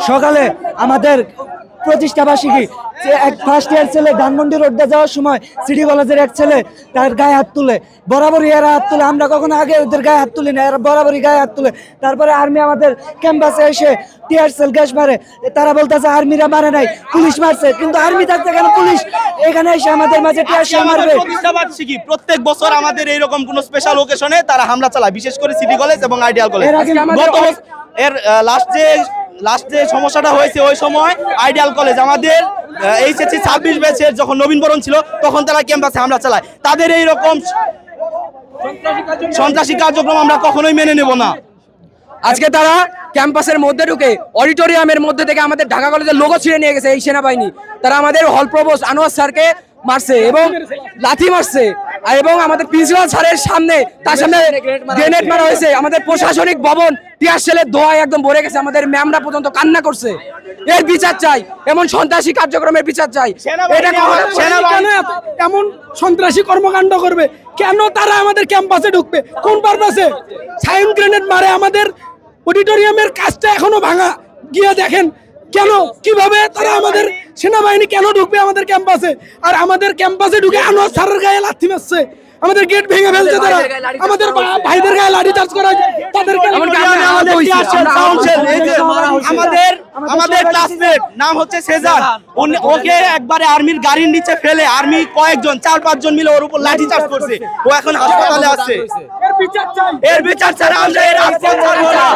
সকালে আমাদের প্রতিষ্ঠা বার্ষিকী এক ফার্স্ট ইয়ার ছেলে ধানমন্ডি রোডে যাওয়ার সময় সিটি কলেজের এক ছেলে তার গায়ে হাত তুলে, বরাবরই এরা হাত তুলে, আমরা কখনো আগে ওদের গায়ে হাত তুলি না, এরা বরাবরই গায়ে হাত তুলে। তারপরে আর্মি আমাদের ক্যাম্পাসে এসে টিয়ার সেল গ্যাস মারে, তারা বলতেছে আর্মিরা মারে নাই, পুলিশ মারছে, কিন্তু আর্মি থাকতে কেন পুলিশ এখানে এসে আমাদের মাঝে টিয়ার সেল মারবে? প্রতিষ্ঠা বার্ষিকী প্রত্যেক বছর আমাদের এইরকম কোন স্পেশাল ওকেশনে তারা হামলা চালায়, বিশেষ করে সিটি কলেজ এবং আইডিয়াল কলেজ। এর লাস্ট যে সমস্যাটা হয়েছে ওই সময় আইডিয়াল কলেজ আমাদের এইচএসসি 26 ব্যাচের যখন নবীনবরণ ছিল তখন তারা ক্যাম্পাসে হামলা চালায়। তাদের এইরকম সন্ত্রাসী কার্যক্রম আমরা কখনোই মেনে নেব না। আজকে তারা ক্যাম্পাসের মধ্যে ঢুকে অডিটোরিয়ামের মধ্যে থেকে আমাদের ঢাকা কলেজের লোগো ছিঁড়ে নিয়ে গেছে এই সেনাবাহিনী। তারা আমাদের হল প্রভোস্ট আনোয়ার স্যারকে মারছে এবং লাথি মারছে, এবং আমাদের প্রিন্সিপাল স্যারের সামনে তার সামনে গ্রেনেড মারা হয়েছে। আমাদের প্রশাসনিক ভবন টিয়ার সেলের ধোঁয়ায় একদম ভরে গেছে, আমাদের ম্যামরা পর্যন্ত কান্না করছে। এর বিচার চাই, এমন সন্ত্রাসী কার্যক্রমের বিচার চাই। এটা কেন এমন সন্ত্রাসী কর্মকাণ্ড করবে? কেন তারা আমাদের ক্যাম্পাসে ঢুকবে? কোন পারপাসে? সাইন গ্রেনেড মারে, আমাদের অডিটোরিয়ামের কাজটা এখনো ভাঙা। গিয়ে দেখেন কেন, কিভাবে তারা আমাদের সেনাবাহিনী কেন ঢুকবে আমাদের ক্যাম্পাসে? আর আমাদের ক্যাম্পাসে ঢুকে আনোয়ার স্যারের গায়ে লাথি মারছে, আমাদের গেট ভেঙে ফেলছে তারা, আমাদের ভাইদের গায়ে লাঠি চার্জ করা, তাদেরকে আমাদের ক্লাসমেট নাম হচ্ছে সেজান, ওকে একবারে আর্মির গাড়ির নিচে ফেলে আর্মি কয়েকজন 4-5 জন মিলে ওর উপর লাঠি চার্জ করছে। ও এখন হাসপাতালে আছে। এর বিচার ছাড়া আমরা এর রাজপথ ছাড়বো না।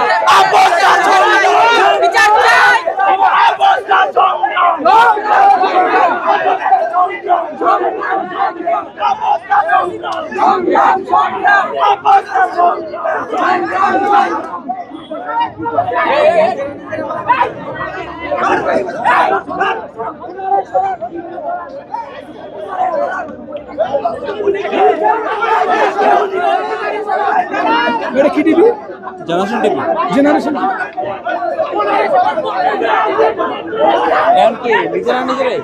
এটা কি টিভি? Generation TV. জেনারেশন কি নিজেরা নিজেরাই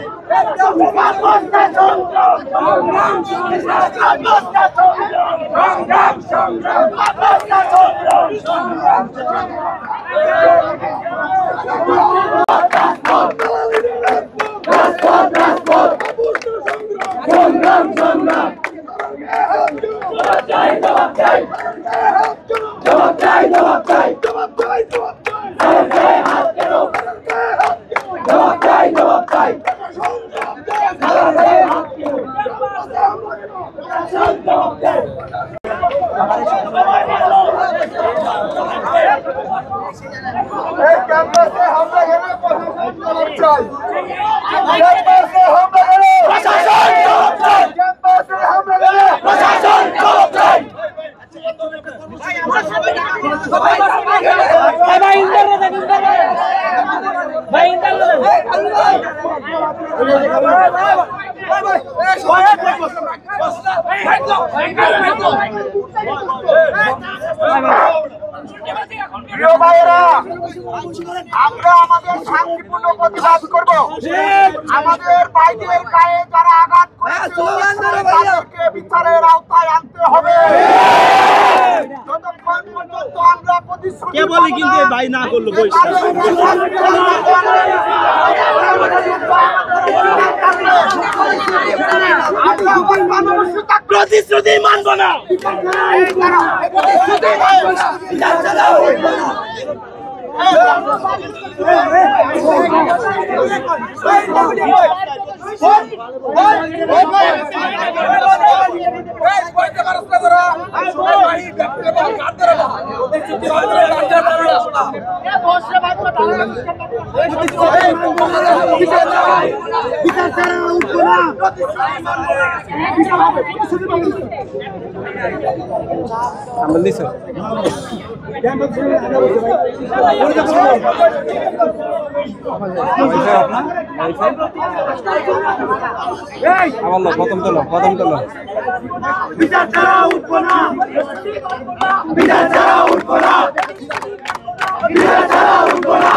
আমরা আমাদের শান্তিপূর্ণ প্রতিবাদ করব। আমাদের ভাইদের গায়ে যারা আঘাত করেছে তাদেরকে বিচারের আওতায় আনতে হবে। যতক্ষণ পর্যন্ত আমরা প্রতিশ্রুতি কে বলে কিন্তু ভাই না করলো প্রতিশ্রুতি মানব না। প্রথম তোলো বিচার ছাড়া উঠবো না, বিচার ছাড়া উঠবো না, বিচার ছাড়া উঠবো না,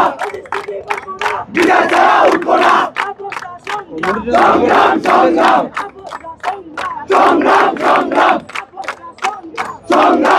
বিচার ছাড়া উঠবো না। সংগ্রাম সংগ্রাম সংগ্রাম সংগ্রাম সংগ্রাম